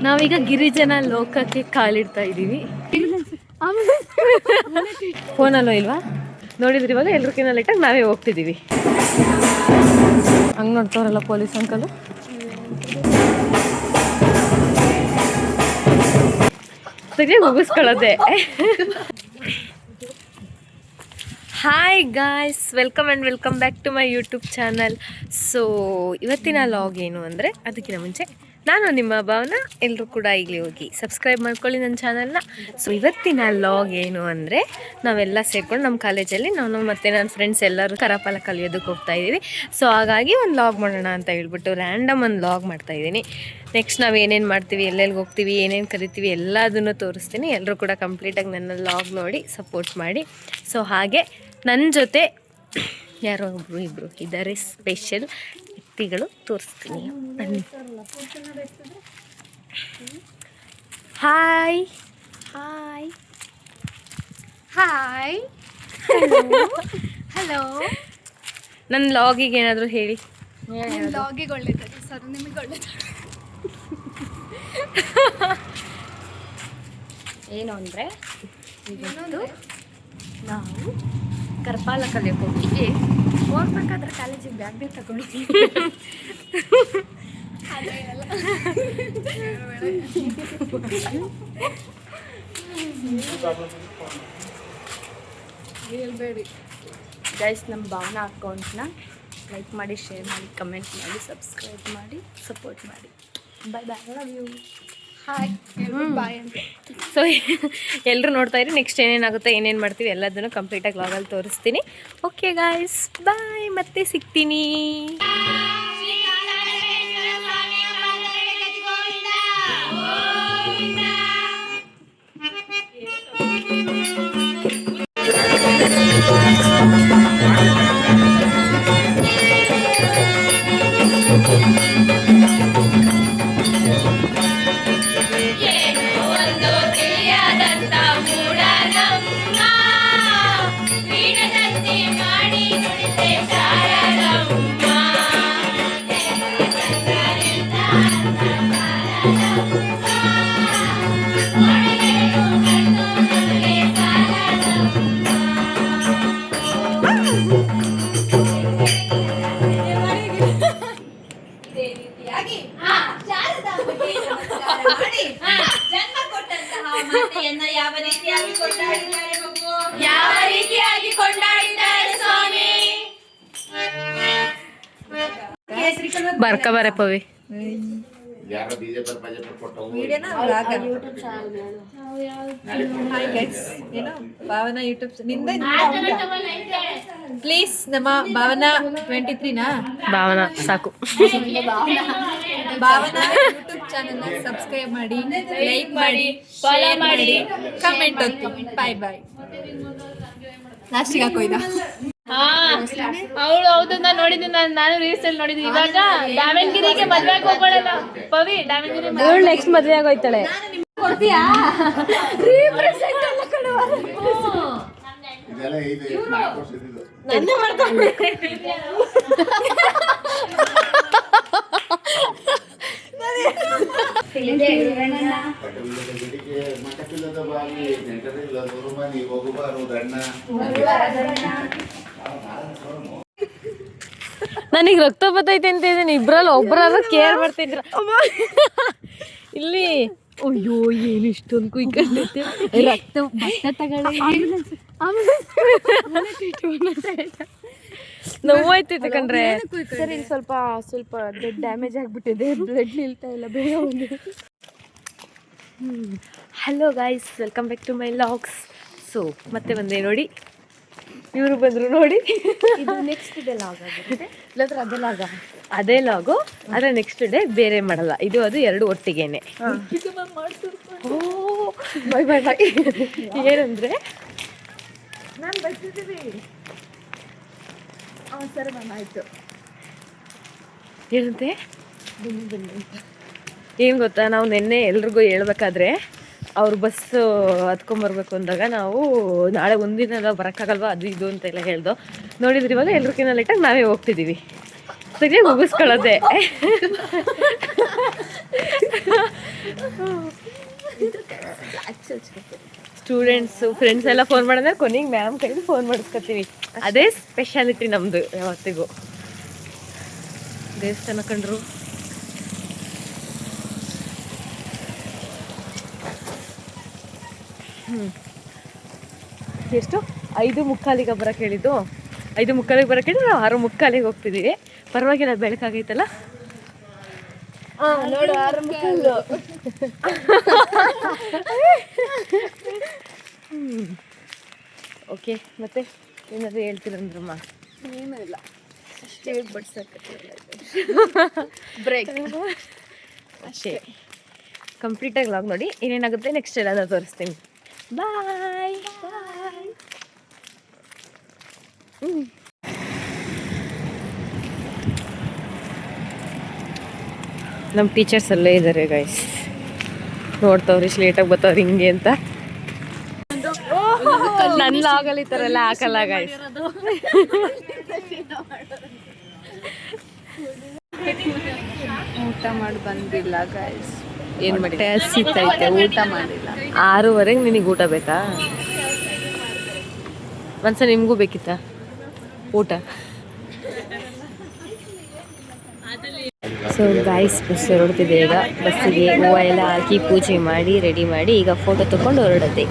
ನಾವೀಗ ಗಿರಿಜನ ಲೋಕಕ್ಕೆ ಕಾಲಿಡ್ತಾ ಇದ್ದೀವಿ. ಫೋನಲ್ಲೋ ಇಲ್ವಾ ನೋಡಿದ್ರಿ ಇವಾಗ ಎಲ್ರಿಗಿನ್ನ ಲೇಟಾಗಿ ನಾವೇ ಹೋಗ್ತಿದ್ದೀವಿ. ಹಂಗೆ ನೋಡ್ತಾರಲ್ಲ ಪೊಲೀಸ್ ಅಂಕಲು. ಸರಿಯಾಗಿ ಮುಗಿಸ್ಕೊಳ್ಳೋದೆ. Hi guys, welcome and welcome back to my YouTube channel. So ಇವತ್ತಿನ ಲಾಗ್ ಏನು ಅಂದರೆ, ಅದಕ್ಕಿಂತ ಮುಂಚೆ ನಾನು ನಿಮ್ಮ ಭಾವನ ಎಲ್ಲರೂ ಕೂಡ ಈಗಲೇ ಹೋಗಿ ಸಬ್ಸ್ಕ್ರೈಬ್ ಮಾಡ್ಕೊಳ್ಳಿ ನನ್ನ ಚಾನಲ್ನ. ಸೊ ಇವತ್ತಿನ ಲಾಗ್ ಏನು ಅಂದರೆ, ನಾವೆಲ್ಲ ಸೇರ್ಕೊಂಡು ನಮ್ಮ ಕಾಲೇಜಲ್ಲಿ ನಾನು ಮತ್ತು ನನ್ನ ಫ್ರೆಂಡ್ಸ್ ಎಲ್ಲರೂ ಕರಪಾಲ ಕಲಿಯೋದಕ್ಕೆ ಹೋಗ್ತಾ ಇದ್ದೀವಿ. ಸೊ ಹಾಗಾಗಿ ಒಂದು ಲಾಗ್ ಮಾಡೋಣ ಅಂತ ಹೇಳ್ಬಿಟ್ಟು ರ್ಯಾಂಡಮ್ ಒಂದು ಲಾಗ್ ಮಾಡ್ತಾಯಿದ್ದೀನಿ. ನೆಕ್ಸ್ಟ್ ನಾವು ಏನೇನು ಮಾಡ್ತೀವಿ, ಎಲ್ಲೆಲ್ಲಿಗೆ ಹೋಗ್ತೀವಿ, ಏನೇನು ಕಲಿತೀವಿ ಎಲ್ಲದನ್ನು ತೋರಿಸ್ತೀನಿ. ಎಲ್ಲರೂ ಕೂಡ ಕಂಪ್ಲೀಟಾಗಿ ನನ್ನ ಲಾಗ್ ನೋಡಿ ಸಪೋರ್ಟ್ ಮಾಡಿ. ಸೊ ಹಾಗೆ ನನ್ನ ಜೊತೆ ಯಾರೋ ಒಬ್ಬರು ಇಬ್ಬರು ಇದ್ದಾರೆ ಸ್ಪೆಷಲ್ ವ್ಯಕ್ತಿಗಳು, ತೋರಿಸ್ತೀನಿ ಬನ್ನಿ. Hi hi hi hello. ನನ್ನ ಲಾಗಿಗೆ ಏನಾದರೂ ಹೇಳಿ. ಲಾಗಿಗೆ ಒಳ್ಳೇದಾಗಿ ಸರ್, ನಿಮಗೆ ಒಳ್ಳೇದಾಗಿ. ಏನು ಅಂದರೆ, ಇವತ್ತು ನಾವು ಕರಪಾಲ ಕಲಿಯೋಕೆ ಹೋಗಿ ಹೋಗ್ಬೇಕಾದ್ರೆ ಕಾಲೇಜಿಗೆ ಬ್ಯಾಗ್ ತಗೊಂಡಿದ್ದೀವಿ. ಹೇಳ್ಬೇಡಿ ಗೈಸ್, ನಮ್ಮ ಭಾವನಾ ಅಕೌಂಟ್ನ ಲೈಕ್ ಮಾಡಿ, ಶೇರ್ ಮಾಡಿ, ಕಮೆಂಟ್ ಮಾಡಿ, ಸಬ್ಸ್ಕ್ರೈಬ್ ಮಾಡಿ, ಸಪೋರ್ಟ್ ಮಾಡಿ. ಬಾಯ್ ಬಾಯ್, ಲವ್ ಯು. ಹಾಯ್ ಬಾಯ್ ಅಂತ. ಸೊ ಎಲ್ಲರೂ ನೋಡ್ತಾ ಇರಿ, ನೆಕ್ಸ್ಟ್ ಏನೇನಾಗುತ್ತೆ, ಏನೇನು ಮಾಡ್ತೀವಿ ಎಲ್ಲದನ್ನು ಕಂಪ್ಲೀಟಾಗಿ ಲಾಗಲ್ಲಿ ತೋರಿಸ್ತೀನಿ. ಓಕೆ ಗಾಯ್ಸ್, ಬಾಯ್, ಮತ್ತೆ ಸಿಗ್ತೀನಿ. ಯಾವ ರೀತಿಯಾಗಿ ಕೊಂಡಾಡಿದ್ದಾರೆ ಸ್ವಾಮಿ. ಬರ್ಕ ಬರ ಪವಿ ಭಾವನಾ ಯೂಟ್ಯೂಬ್ ಪ್ಲೀಸ್. ನಮ್ಮ ಭಾವನಾ 23 ಭಾವನಾ ಸಾಕು. ಭಾವನಾ ಯೂಟ್ಯೂಬ್ ಚಾನಲ್ ಸಬ್ಸ್ಕ್ರೈಬ್ ಮಾಡಿ, ಲೈಕ್ ಮಾಡಿ, ಫಾಲೋ ಮಾಡಿ, ಕಮೆಂಟ್ ಒತ್ತಿ. ಬಾಯ್ ಬಾಯ್. ಲಾಸ್ಟಿಗೆ ಹಾಕೋಯ್ದ. ಅವಳು ಹೌದು, ನಾನು ನೋಡಿದ್ದೀನಿ, ನಾನು ರೀಲ್ಸ್ ಅಲ್ಲಿ ನೋಡಿದ್ದೀನಿ. ಇವಾಗ ದಾವಣಗೆರೆಗೆ ಮದ್ವೆಗೆ ಹೋಗೋಣ ಪವಿ. ದಾವಣಗೆರೆ ನೆಕ್ಸ್ಟ್ ಮದುವೆ ಆಗೋಯ್ತಾಳೆ. ನನಗೆ ರಕ್ತ ಬತ್ತೈತೆ ಅಂತ ಇದ್ದೀನಿ. ಇಬ್ರಲ್ಲಿ ಒಬ್ಬರಾದ್ರೂ ಕೇರ್ ಮಾಡ್ತಿದ್ರ ಇಲ್ಲಿ. ಅಯ್ಯೋ, ಏನು ಇಷ್ಟೊಂದು ಕುಯ್ಕೊಂಡೈತೆ ರಕ್ತ. ನೋವಾಯ್ತೈತೆ ಕಣ್ರೆ. ಸರಿ, ಸ್ವಲ್ಪ ಡ್ಯಾಮೇಜ್ ಆಗಿಬಿಟ್ಟಿದೆ, ಬ್ಲಡ್ ನಿಲ್ತಾ ಇಲ್ಲ, ಬೇಗ ಒಂದು. Hello guys, welcome back to my vlogs. So ಮತ್ತೆ ಬಂದೆ ನೋಡಿ, ಇವರು ಬಂದರು ನೋಡಿ. ಇದು ನೆಕ್ಸ್ಟ್ ಡೇ ಲಾಗ್ ಆಗಿರುತ್ತೆ, ಇಲ್ಲಾಂದ್ರೆ ಅದೇ ಲಾಗ, ಅದೇ ಲಾಗು. ಆದರೆ ನೆಕ್ಸ್ಟ್ ಡೇ ಬೇರೆ ಮಾಡಲ್ಲ, ಇದು ಅದು ಎರಡು ಒಟ್ಟಿಗೆನೆ. ಓ ಬಾಯ್ ಬಾಯ್ ಬಾಯ್. ಏನಂದರೆ, ನಾನು ಬರ್ತಿದ್ದೀವಿ. ಸರಿ ಮ್ಯಾಮ್, ಆಯಿತು. ಏನಂತೆ, ಬನ್ನಿ. ಏನು ಗೊತ್ತಾ, ನಾವು ನಿನ್ನೆ ಎಲ್ರಿಗೂ ಹೇಳ್ಬೇಕಾದ್ರೆ ಅವ್ರು ಬಸ್ಸು ಹತ್ಕೊಂಬರ್ಬೇಕು ಅಂದಾಗ ನಾವು ನಾಳೆ ಒಂದಿನ ಬರೋಕ್ಕಾಗಲ್ವ ಅದು ಇದು ಅಂತೆಲ್ಲ ಹೇಳ್ದೋ. ನೋಡಿದ್ರಿ ಇವಾಗ ಎಲ್ರಿಗಿನ್ನ ಲೇಟಾಗಿ ನಾವೇ ಹೋಗ್ತಿದ್ದೀವಿ. ಅಷ್ಟಾಗಿ ಮುಗಿಸ್ಕೊಳ್ಳೋದೆ. ಸ್ಟೂಡೆಂಟ್ಸು ಫ್ರೆಂಡ್ಸ್ ಎಲ್ಲ ಫೋನ್ ಮಾಡಿದ್ರೆ ಕೊನೆಗೆ ಮ್ಯಾಮ್ ಕೈಲಿ ಫೋನ್ ಮಾಡಿಸ್ಕೊತೀವಿ. ಅದೇ ಸ್ಪೆಷಾಲಿಟಿ ನಮ್ಮದು ಯಾವತ್ತಿಗೂ. ದೇವಸ್ಥಾನ ಕಂಡ್ರು ಎಷ್ಟು 5:45 ಬರೋಕ್ಕೆ ಹೇಳಿದ್ದು. 5:45 ಬರೋಕ್ಕೆ ಹೇಳಿ ನಾವು 6:45 ಹೋಗ್ತಿದ್ದೀವಿ. ಪರವಾಗಿಲ್ಲ, ಬೆಳಕಾಗೈತಲ್ಲ. ನೋಡು 6:45. ಓಕೆ, ಮತ್ತೆ ಏನಾದರೂ ಹೇಳ್ತೀರಂದ್ರಮ್ಮ? ಏನೂ ಇಲ್ಲ, ಅಷ್ಟೇ ಬಡ್ಸಕ್ಕೆ ಬ್ರೇಕ್ ಅಷ್ಟೇ. ಕಂಪ್ಲೀಟಾಗಿ ಲಾಗ್ ನೋಡಿ, ಏನೇನಾಗುತ್ತೆ ನೆಕ್ಸ್ಟ್ ಎಲ್ಲ ತೋರಿಸ್ತೀನಿ. ಬಾಯ್. ನಮ್ಮ ಟೀಚರ್ಸ್ ಅಲ್ಲೇ ಇದ್ದಾರೆ ಗೈಸ್. ನೋಡ್ತಾವ್ರಿ ಇಷ್ಟು ಲೇಟಾಗಿ ಬರ್ತಾವ್ರಿ ಹಿಂಗೆ ಅಂತ. ನನ್ನ ಲಾಗಲ್ಲಿ ಈ ಥರ ಎಲ್ಲ ಹಾಕಲ್ಲ ಗೈಸ್. ಊಟ ಮಾಡಿ ಬಂದಿಲ್ಲ ಗೈಸ್. ಏನು ಮಾಡಿ ಹಸಿತೈತೆ, ಊಟ ಮಾಡಿಲ್ಲ. 6:15 ನಿನಗೆ ಊಟ ಬೇಕಾ? ಒಂದ್ಸಲ ನಿಮಗೂ ಬೇಕಿತ್ತಾ ಊಟ? ಸೊ ಗಾಯ್ಸ್, ಬಸ್ ಹೊರಡ್ತಿದೆ ಈಗ. ಬಸ್ಸಿಗೆ ಹೂವು ಎಲ್ಲ ಹಾಕಿ ಪೂಜೆ ಮಾಡಿ ರೆಡಿ ಮಾಡಿ ಈಗ ಫೋಟೋ ತಗೊಂಡು ಹೊರಡತ್ತೆ.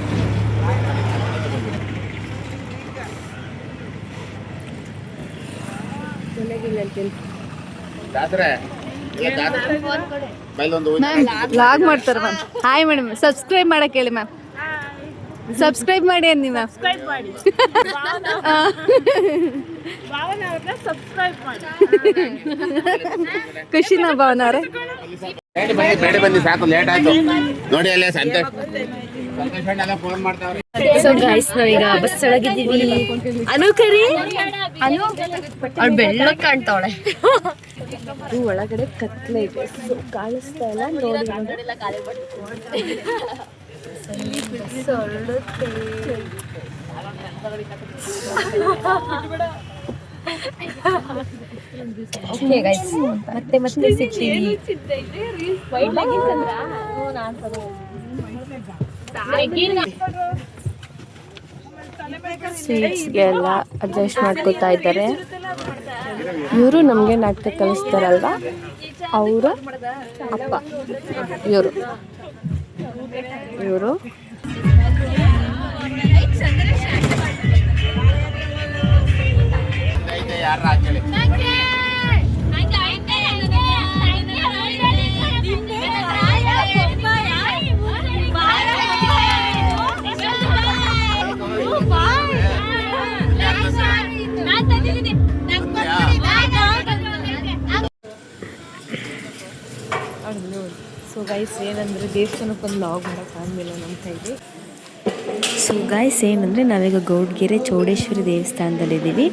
ಲಾಗ್ ಮಾಡ್ತಾರೆ ಮ್ಯಾಮ್. ಹಾಯ್ ಮೇಡಮ್, ಸಬ್ಸ್ಕ್ರೈಬ್ ಮಾಡಕ್ಕೆ ಹೇಳಿ ಮ್ಯಾಮ್. ಸಬ್ಸ್ಕ್ರೈಬ್ ಮಾಡಿ ಅನ್ನಿ ಮ್ಯಾಮ್. ಖುಷಿನಾ ಭಾವನ ಅವರೇ? ಬೇಡಿ ಬಂದಿ ಸಾಕು, ಲೇಟ್ ಆಯ್ತು ನೋಡಿ. ಅಲ್ಲೇ ಸಂತೋಷ್ ಫೋನ್ ಮಾಡ್ತಾವ್ರೆ. ಸೊ ಗಾಯ್ಸ್, ನಾವೀಗ ಬಸ್ ಒಳಗಿದ್ದೀವಿ. ಅನುಕರಿ ಅವ್ಳು ಬೆಳ್ಳಕ್ಕೆ ಕಾಣ್ತಾವಳೆ. ಒಳಗಡೆ ಕತ್ಲೆ ಇದೆ, ಸೊ ಕಾಣಿಸ್ತಾ ಇಲ್ಲ. ನೋಡಿ ಓಕೆ ಗೈಸ್, ಮತ್ತೆ ಸಿಗ್ತೀವಿ. ಸೀಟ್ಸ್ಗೆ ಎಲ್ಲ ಅಡ್ಜಸ್ಟ್ ಮಾಡ್ಕೋತಾ ಇದ್ದಾರೆ. ಇವರು ನಮಗೆ ನಾಟಕ ಕಲಿಸ್ತಾರಲ್ವಾ, ಅವರ ಅಪ್ಪ ಇವರು. ಯಾರ ಹಾಕಿ ಸೊ ಗೈಸ್, ಏನಂದರೆ ದೇವಸ್ಥಾನಕ್ಕೊಂದು ಲಾಗ್ ಮಾಡೋಕ್ಕಾಗಲಿಲ್ಲ ನಮ್ಮ ಕೈಗೆ. ಸೊ ಗೈಸ್, ಏನಂದರೆ ನಾವೀಗ ಗೌಡ್ಗೆರೆ ಚೌಡೇಶ್ವರಿ ದೇವಸ್ಥಾನದಲ್ಲಿದ್ದೀವಿ.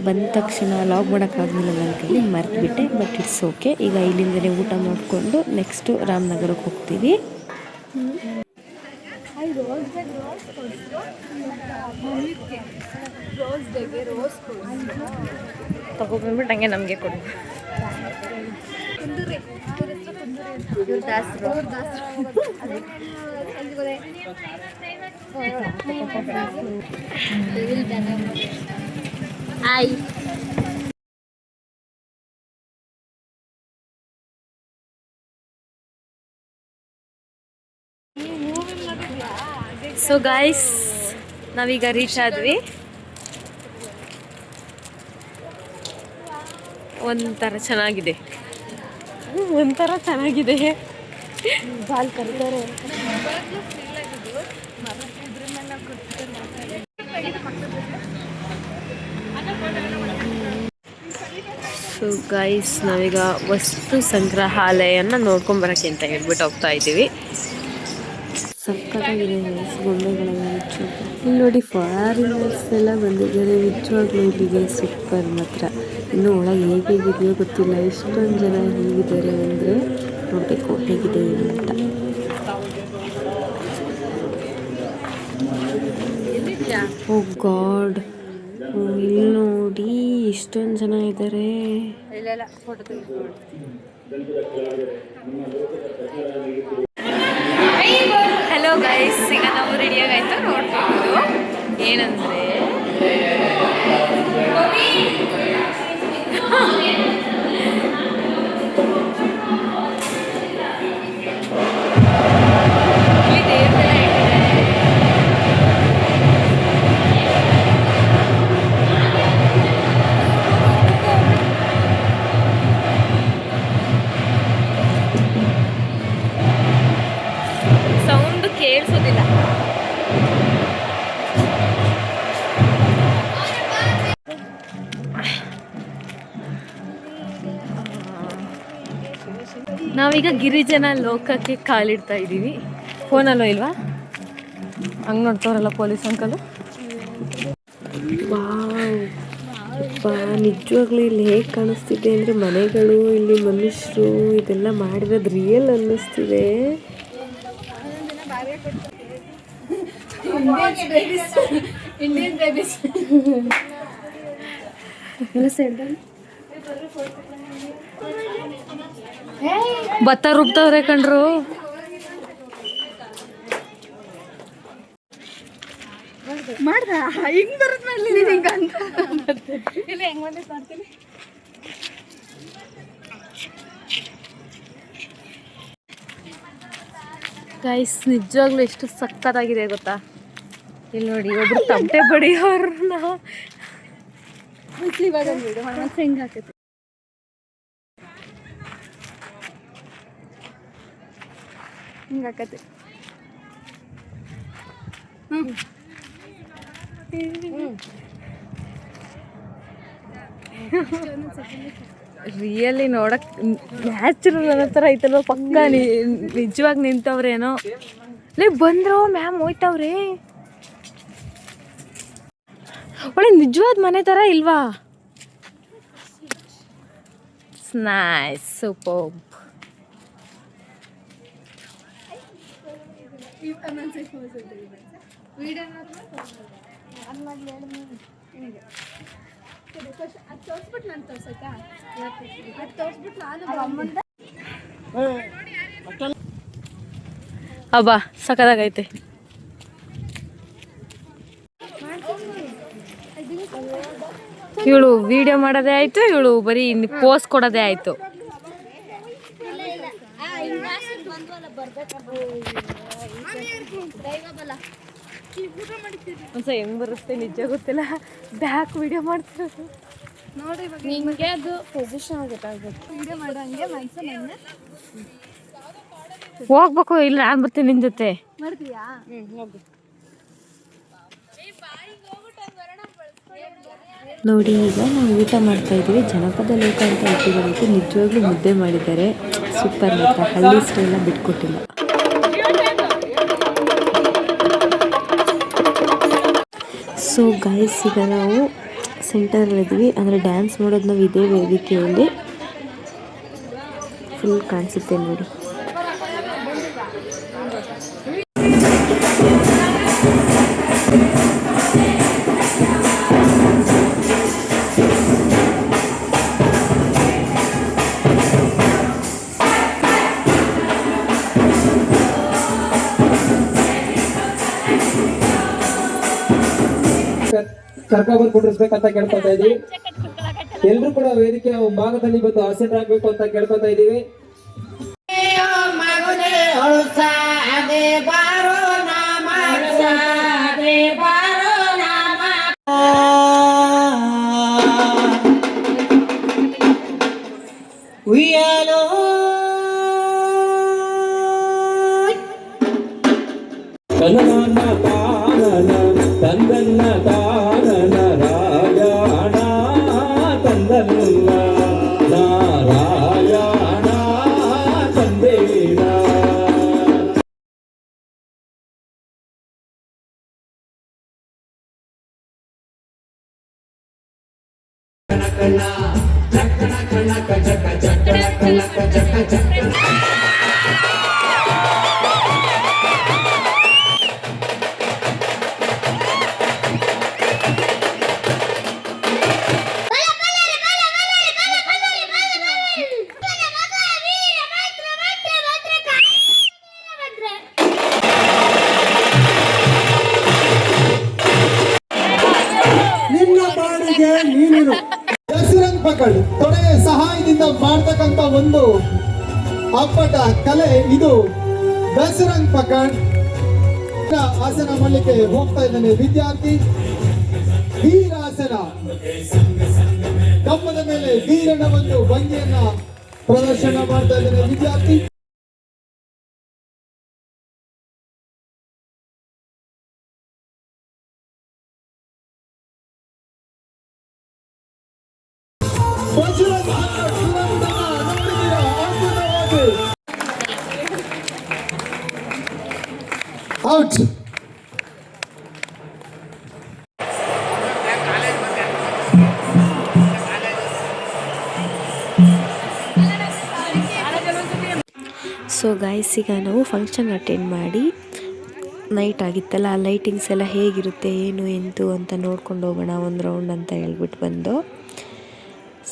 ಬಂದ ತಕ್ಷಣ ಲಾಗ್ ಮಾಡೋಕ್ಕಾಗಲಿಲ್ಲ ನನ್ನ ಕೈಲಿ, ಮರೆತುಬಿಟ್ಟೆ. But it's okay. ಈಗ ಇಲ್ಲಿಂದಲೇ ಊಟ ಮಾಡಿಕೊಂಡು ನೆಕ್ಸ್ಟು ರಾಮನಗರಕ್ಕೆ ಹೋಗ್ತೀವಿ. ತಗೊಬಂದ್ಬಿಟ್ಟು ಹಂಗೆ ನಮಗೆ ಕೊಡು. ಸೊ ಗಾಯ್ಸ್, ನಾವೀಗ ರೀಚ್ ಆದ್ವಿ. ಒಂಥರ ಚೆನ್ನಾಗಿದೆ. ಬಾಲ್ ಕರೀತಾರೆ. ಸೊ ಗೈಸ್, ನಾವೀಗ ವಸ್ತು ಸಂಗ್ರಹಾಲಯನ ನೋಡ್ಕೊಂಬರಕ್ಕೆ ಅಂತ ಹೇಳ್ಬಿಟ್ಟು ಹೋಗ್ತಾ ಇದ್ದೀವಿ. ಸಕ್ಕತ್ತಾಗಿದೆ ಗೊಂಬೆಗಳೆಲ್ಲ ನಿಜವಾಗ್ಲೂ. ಇಲ್ಲಿ ನೋಡಿ, ಫಾರಿನರ್ಸ್ ಎಲ್ಲ ಬಂದಿದ್ದಾರೆ ನಿಜವಾಗ್ಲೂ ಇಲ್ಲಿಗೆ. ಸೂಪರ್ ಮಾತ್ರ. ಇನ್ನು ಒಳಗೆ ಹೇಗಿದೆಯೋ ಗೊತ್ತಿಲ್ಲ. ಇಷ್ಟೊಂದು ಜನ ಹೇಗಿದ್ದಾರೆ ಅಂದರೆ ನೋಡಬೇಕು ಹೇಗಿದೆ ಅಂತ. ಓ ಗಾಡ್, ಇಲ್ಲಿ ನೋಡಿ ಇಷ್ಟೊಂದು ಜನ ಇದ್ದಾರೆ. ಇಲ್ಲೆಲ್ಲ ಫೋಟೋ ತೆಗೆದುಕೊಂಡು ಹಲೋ ಗೈಸ್, ಈಗ ನಾವು ರೆಡಿಯಾಗಾಯ್ತು. ನೋಡ್ಬೋದು ಏನಂದರೆ ಇಲ್ಲಿ ದೇವ್ರೆಲ್ಲ ಇಟ್ಟಿದ್ದಾರೆ. ಸೌಂಡ್ ಕೇಳಿಸೋದಿಲ್ಲ. ನಾವೀಗ ಗಿರಿಜನ ಲೋಕಕ್ಕೆ ಕಾಲಿಡ್ತಾ ಇದ್ದೀವಿ. ಫೋನಲ್ಲೋ ಇಲ್ವಾ? ಹಂಗೆ ನೋಡ್ತಾರಲ್ಲ ಪೊಲೀಸ್ ಅಂಕಲು. ನಿಜವಾಗ್ಲೂ ಇಲ್ಲಿ ಹೇಗೆ ಕಾಣಿಸ್ತಿದೆ ಅಂದರೆ ಮನೆಗಳು, ಇಲ್ಲಿ ಮನುಷ್ಯರು ಇದೆಲ್ಲ ಮಾಡಿರೋದು ರಿಯಲ್ ಅನ್ನಿಸ್ತಿದೆ. ಇಂಡಿಯನ್ ಬೇಬೀಸ್ ಭತ್ತ ರುಬ್ತವ್ರೆ ಕಣ್ರು. ಮಾಡ್ದ ಹಿಂಗ್ ಬರತ್ ಮಾಡ್ಲಿ ನೀನ್ ಹಿಂಗ ಅಂತ ಇಲ್ಲಿ ಹೆಂಗ್ ಬಂದೈತೆ ಮಾಡ್ತೀನಿ. ಗೈಸ್ ನಿಜವಾಗ್ಲೂ ಎಷ್ಟು ಸಕ್ಕತ್ತಾಗಿದೆ ಗೊತ್ತಾ. ಇಲ್ಲಿ ನೋಡಿ ಒಬ್ರು ತಮಟೆ ಬಡಿಯೋರ್ನ ಇವಾಗ ಬಿಡು ಮನಸ್ಸು ಹೆಂಗ್ ಹಾಕೈತಿ. ಹಿಂಗ ಹಾಕತಿ. ರಿಯಲಿ ನೋಡಕ್ ನ್ಯಾಚುರಲ್ ಅನ್ನೋ ಥರ ಐತಲ್ವ. ಪಕ್ಕ ನಿಜವಾಗಿ ನಿಂತವ್ರೇನೋ. ಲೇ ಬಂದ್ರು ಮ್ಯಾಮ್ ಹೋಯ್ತವ್ರೆ. ಒಳ್ಳೆ ನಿಜವಾದ ಮನೆ ಥರ ಇಲ್ವಾ? Nice, super. ಅಬ್ಬಾ ಸಕ್ಕದಾಗೈತೆ. ಇವಳು ವಿಡಿಯೋ ಮಾಡೋದೇ ಆಯ್ತು, ಇವಳು ಬರೀ ಪೋಸ್ ಕೊಡೋದೇ ಆಯ್ತು. ಒಂದ್ಸ ಹೆಂಗ್ ಬರುತ್ತೆ ನಿಜ ಗೊತ್ತಿಲ್ಲ. ಬ್ಯಾಕ್ ವಿಡಿಯೋ ಮಾಡ್ತಿರೋದು ನೋಡಿ. ನಿಂಗೆ ಅದು ಪೊಸಿಷನ್ ಗೊತ್ತಾಗ್ಬೇಕು. ವಿಡಿಯೋ ಮಾಡೋಂಗೆ ಮನ್ಸು ನನ್ನ ಹೋಗ್ಬೇಕು. ಇಲ್ಲ ನಾನು ಬರ್ತೀನಿ ನಿನ್ ಜೊತೆ. ಮಾಡ್ತೀಯಾ? ಹೋಗು. ನೋಡಿ ಈಗ ನಾವು ಊಟ ಮಾಡ್ತಾ ಇದ್ದೀವಿ. ಜನಪದ ಲೋಕ ಅಂತ ಇಟ್ಟಿದ್ದಾರೆ. ನಿಜವಾಗ್ಲೂ ಮುದ್ದೆ ಮಾಡಿದ್ದಾರೆ. ಸೂಪರ್ ಆಯ್ತಾ. ಹಳ್ಳಿ ಸ್ಟೈಲ ಬಿಟ್ಕೊಟ್ಟಿಲ್ಲ. ಸೊ ಗೈಸ್ ಈಗ ನಾವು ಸೆಂಟರಲ್ಲಿದ್ದೀವಿ. ಅಂದರೆ ಡ್ಯಾನ್ಸ್ ಮಾಡೋದು ನಾವು ಇದೇ ವೇದಿಕೆಯಲ್ಲಿ. ಫುಲ್ ಕಾಣಿಸುತ್ತೆ ನೋಡಿ. ಕರ್ಕೊಂಡ್ಬಂದು ಕುಂಡ್ರಿಸ್ಬೇಕಂತ ಕೇಳ್ಕೊತಾ ಇದೀವಿ. ಎಲ್ರು ಕೂಡ ವೇದಿಕೆ ಭಾಗದಲ್ಲಿ ಬಂದು ಆಸೀನರಾಗಬೇಕು ಅಂತ ಕೇಳ್ಕೊತಾ ಇದೀವಿ. ತಂದನ್ನ ತಾನನ ರಾಯಣ ತಂದನ್ನ ನಾರಾಯಣ ತಂದೇನ. ನಿನ್ನ ಬಾಡಿಗೆ ನೀನಿರು. ದಸರಂಗ್ ಪಕಡ್ ತೊಡೆಯ ಸಹಾಯದಿಂದ ಮಾಡ್ತಕ್ಕಂತ ಒಂದು ಅಪ್ಪಟ ಕಲೆ ಇದು. ದಸರಂಗ್ ಪಕಡ್ ಆಸನ ಮಾಡಲಿಕ್ಕೆ ಹೋಗ್ತಾ ಇದ್ದಾನೆ ವಿದ್ಯಾರ್ಥಿ. ವೀರಾಸನ, ಕಂಬದ ಮೇಲೆ ವೀರನ ಒಂದು ಭಂಗಿಯನ್ನ ಪ್ರದರ್ಶನ ಮಾಡ್ತಾ ಇದ್ದಾನೆ ವಿದ್ಯಾರ್ಥಿ. ಔಟ್. ಸೊ ಗೈಸ್, ಈಗ ನಾವು ಫಂಕ್ಷನ್ ಅಟೆಂಡ್ ಮಾಡಿ ನೈಟ್ ಆಗಿತ್ತಲ್ಲ, ಆ ಲೈಟಿಂಗ್ಸ್ ಎಲ್ಲ ಹೇಗಿರುತ್ತೆ ಏನು ಎಂತು ಅಂತ ನೋಡ್ಕೊಂಡು ಹೋಗೋಣ ಒಂದು ರೌಂಡ್ ಅಂತ ಹೇಳ್ಬಿಟ್ಟು ಬಂದು.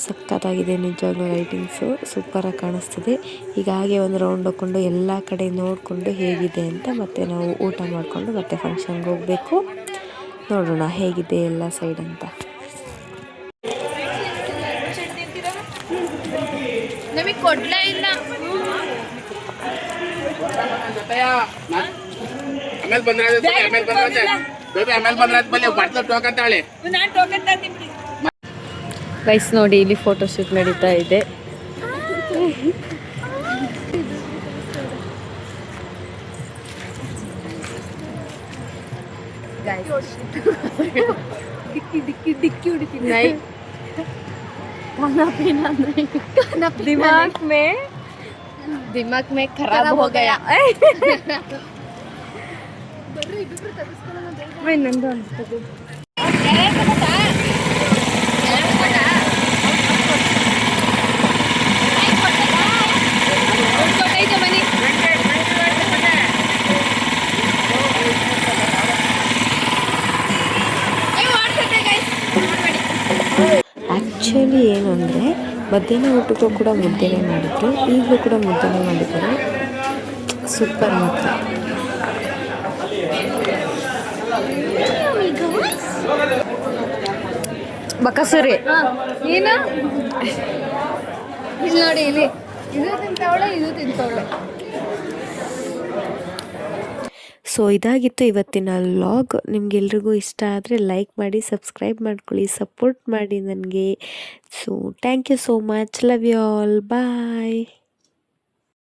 ಸಖತ್ತಾಗಿದೆ ನಿಜವಾಗ್ಲೂ, ಲೈಟಿಂಗ್ಸು ಸೂಪರಾಗಿ ಕಾಣಿಸ್ತಿದೆ. ಈಗ ಹಾಗೆ ಒಂದು ರೌಂಡ್ ಹೋಗ್ಕೊಂಡು ಎಲ್ಲ ಕಡೆ ನೋಡಿಕೊಂಡು ಹೇಗಿದೆ ಅಂತ ಮತ್ತೆ ನಾವು ಊಟ ಮಾಡಿಕೊಂಡು ಮತ್ತೆ ಫಂಕ್ಷನ್ಗೆ ಹೋಗಬೇಕು. ನೋಡೋಣ ಹೇಗಿದೆ ಎಲ್ಲ ಸೈಡ್ ಅಂತ. ನಮಗೆ ಕೊಡ್ಲೇ ಇಲ್ಲ. ಆಮೇಲೆ ಬಂದ್ರೆ ಟೋಕಂತಾಳೆ. ಗೈಸ್ ನೋಡಿ, ಇಲ್ಲಿ ಫೋಟೋ ಶೂಟ್ ನಡೀತಾ ಇದೆ. दिमाग में खराब हो गया. ಆ್ಯಕ್ಚುಲಿ ಏನು ಅಂದರೆ ಮಧ್ಯಾಹ್ನ ಊಟಕ್ಕೂ ಕೂಡ ಮುದ್ದೆನೇ ಮಾಡಿದ್ರು, ಈಗಲೂ ಕೂಡ ಮುದ್ದೆನೇ ಮಾಡಿದ್ದಾರೆ. ಸೂಪರ್ ಮಾತ್ರ. ಬಕಸರಿ ಏನು ಇಲ್ಲಿ ನೋಡಿ, ಇಲ್ಲಿ ಇದು ತಿಂತವಳೆ, ಇದು ತಿಂತವಳೆ. ಸೊ ಇದಾಗಿತ್ತು ಇವತ್ತಿನ ವ್ಲಾಗ್. ನಿಮಗೆಲ್ರಿಗೂ ಇಷ್ಟ ಆದರೆ ಲೈಕ್ ಮಾಡಿ, ಸಬ್ಸ್ಕ್ರೈಬ್ ಮಾಡ್ಕೊಳ್ಳಿ, ಸಪೋರ್ಟ್ ಮಾಡಿ ನನಗೆ. So thank you so much. Love you all. Bye.